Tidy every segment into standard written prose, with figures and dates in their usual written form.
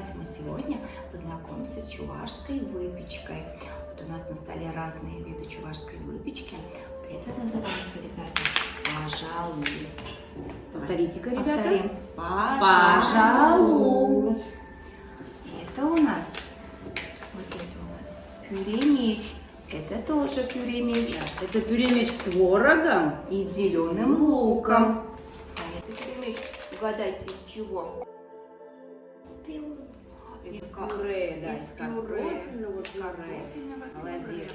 давайте мы сегодня познакомимся с чувашской выпечкой. Вот у нас на столе разные виды чувашской выпечки. Это называется, ребята, пажалу. Повторите-ка, ребята. Повторим. Пажалу. Это у нас, пюре-меч. Это тоже пюре-меч. Это пюре-меч с творогом И с зеленым луком. А это пюре-меч, угадайте, из чего? из пюре, да, из из пюре. картофельного пюре. Молодец.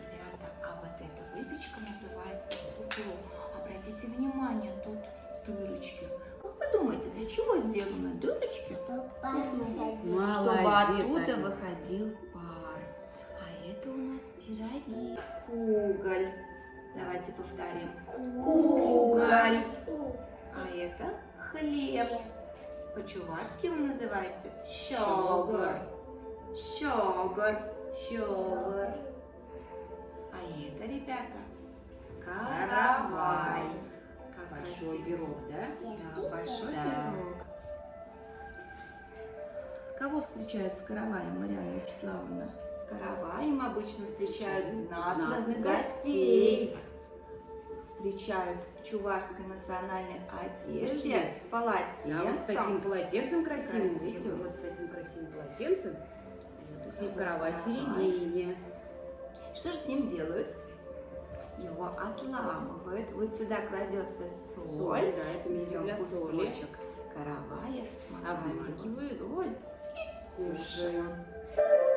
Ребята, а вот эта выпечка называется хупло. Обратите внимание, тут дырочки. Как вы думаете, для чего сделаны дырочки? Молодец, Чтобы оттуда Аня. выходил пар. А это у нас пироги. Куголь. Давайте повторим. Куголь. А это хлеб. По-чувашски он называется щогор. Щогор. Щогор. А это, ребята, каравай. Как Большой красиво. пирог, да? Да, большой Да. пирог. Кого встречают с караваем, Марьяна Вячеславовна? С караваем обычно встречают знатных Знатных гостей. Встречают в чувашской национальной одежде с Да, вот с таким полотенцем. полотенцем красивым. Красивым. Видите, вот с таким красивым полотенцем. Вот и Вот каравай в каравай. середине. Что же с ним делают? Его отламывают. Вот сюда кладется соль. Да, это место Берем для соли. кусочек каравая, макаем его в Обмакивают. соль и Кушаем. кушаем.